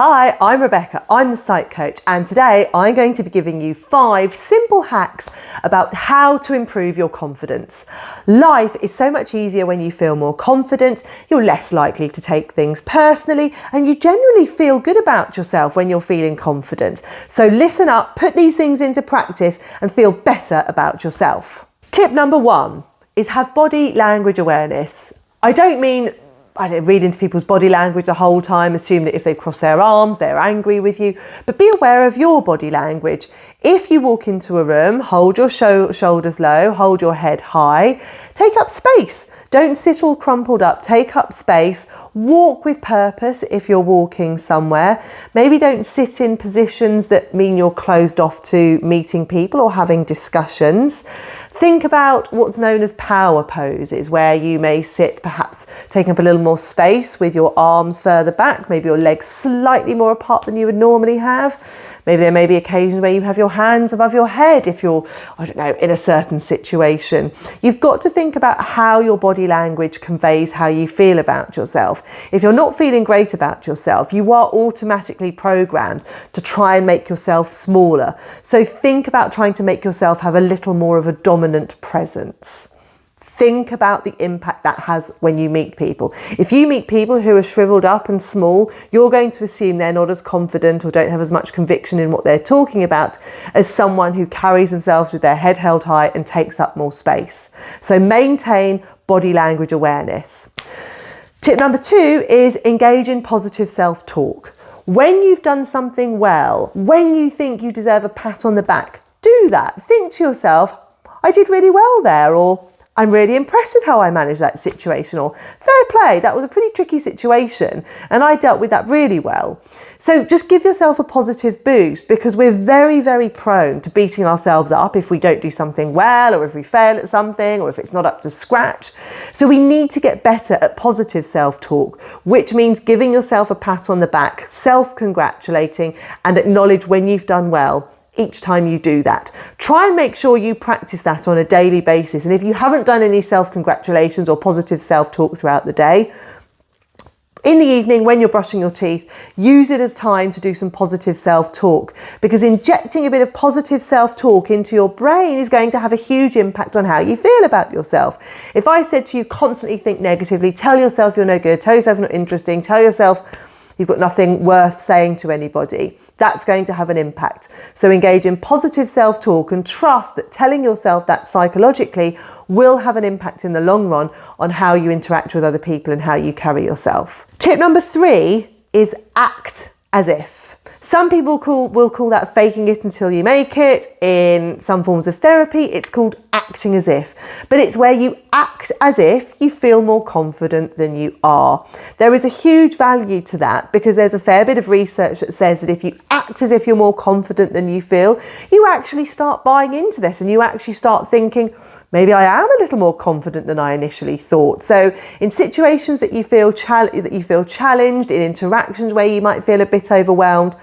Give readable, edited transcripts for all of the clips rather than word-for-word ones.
Hi, I'm Rebecca, I'm the Psych coach, and today I'm going to be giving you 5 simple hacks about how to improve your confidence. Life is so much easier when you feel more confident, you're less likely to take things personally, and you generally feel good about yourself when you're feeling confident. So listen up, put these things into practice and feel better about yourself. Tip number 1 is have body language awareness. I don't read into people's body language the whole time, assume that if they cross their arms, they're angry with you, but be aware of your body language. If you walk into a room, hold your shoulders low, hold your head high, take up space. Don't sit all crumpled up, take up space, walk with purpose if you're walking somewhere. Maybe don't sit in positions that mean you're closed off to meeting people or having discussions. Think about what's known as power poses, where you may sit perhaps taking up a little more space with your arms further back, maybe your legs slightly more apart than you would normally have. Maybe there may be occasions where you have your hands above your head if you're, in a certain situation. You've got to think about how your body language conveys how you feel about yourself. If you're not feeling great about yourself, you are automatically programmed to try and make yourself smaller. So think about trying to make yourself have a little more of a dominant presence. Think about the impact that has when you meet people. If you meet people who are shriveled up and small, you're going to assume they're not as confident or don't have as much conviction in what they're talking about as someone who carries themselves with their head held high and takes up more space. So maintain body language awareness. Tip number 2 is engage in positive self-talk. When you've done something well, when you think you deserve a pat on the back, do that. Think to yourself, I did really well there, or I'm really impressed with how I managed that situation, or fair play, that was a pretty tricky situation and I dealt with that really well. So just give yourself a positive boost, because we're very, very prone to beating ourselves up if we don't do something well, or if we fail at something, or if it's not up to scratch. So we need to get better at positive self-talk, which means giving yourself a pat on the back, self-congratulating, and acknowledge when you've done well each time you do that. Try and make sure you practice that on a daily basis. And if you haven't done any self-congratulations or positive self-talk throughout the day, in the evening when you're brushing your teeth, use it as time to do some positive self-talk, because injecting a bit of positive self-talk into your brain is going to have a huge impact on how you feel about yourself. If I said to you, constantly think negatively, tell yourself you're no good, tell yourself you're not interesting, tell yourself you've got nothing worth saying to anybody, that's going to have an impact. So engage in positive self-talk and trust that telling yourself that psychologically will have an impact in the long run on how you interact with other people and how you carry yourself. Tip number 3 is act as if. Some people will call that faking it until you make it. In some forms of therapy, it's called acting as if. But it's where you act as if you feel more confident than you are. There is a huge value to that, because there's a fair bit of research that says that if you act as if you're more confident than you feel, you actually start buying into this and you actually start thinking, maybe I am a little more confident than I initially thought. So in situations that you feel challenged, in interactions where you might feel a bit overwhelmed,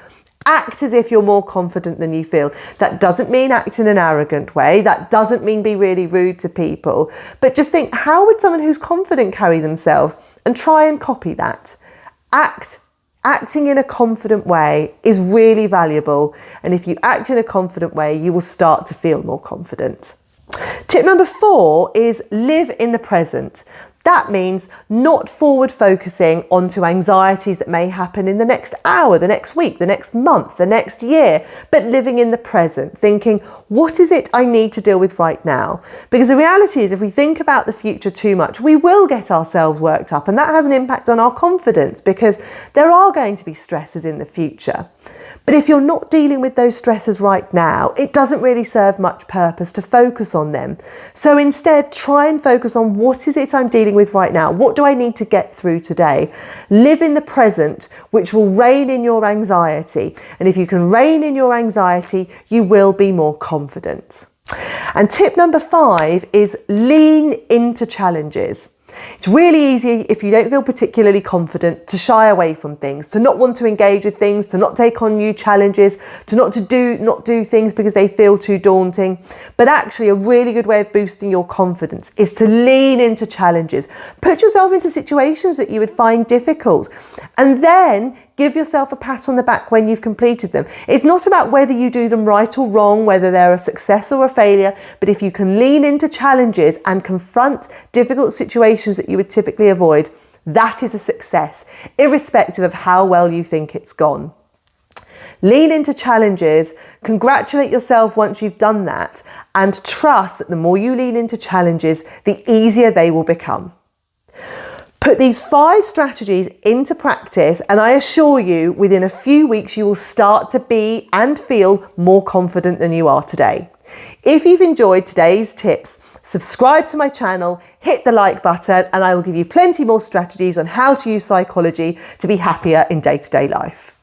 act as if you're more confident than you feel. That doesn't mean act in an arrogant way. That doesn't mean be really rude to people. But just think, how would someone who's confident carry themselves? And try and copy that. Acting in a confident way is really valuable. And if you act in a confident way, you will start to feel more confident. Tip number 4 is live in the present. That means not forward focusing onto anxieties that may happen in the next hour, the next week, the next month, the next year, but living in the present, thinking, what is it I need to deal with right now? Because the reality is, if we think about the future too much, we will get ourselves worked up, and that has an impact on our confidence, because there are going to be stresses in the future. But if you're not dealing with those stresses right now, it doesn't really serve much purpose to focus on them. So instead, try and focus on what is it I'm dealing with right now? What do I need to get through today? Live in the present, which will rein in your anxiety. And if you can rein in your anxiety, you will be more confident. And tip number 5 is lean into challenges. It's really easy, if you don't feel particularly confident, to shy away from things, to not want to engage with things, to not take on new challenges, to not do things because they feel too daunting. But actually, a really good way of boosting your confidence is to lean into challenges. Put yourself into situations that you would find difficult, and then give yourself a pat on the back when you've completed them. It's not about whether you do them right or wrong, whether they're a success or a failure, but if you can lean into challenges and confront difficult situations that you would typically avoid, that is a success, irrespective of how well you think it's gone. Lean into challenges, congratulate yourself once you've done that, and trust that the more you lean into challenges, the easier they will become. Put these 5 strategies into practice, and I assure you, within a few weeks, you will start to be and feel more confident than you are today. If you've enjoyed today's tips, subscribe to my channel, hit the like button, and I will give you plenty more strategies on how to use psychology to be happier in day-to-day life.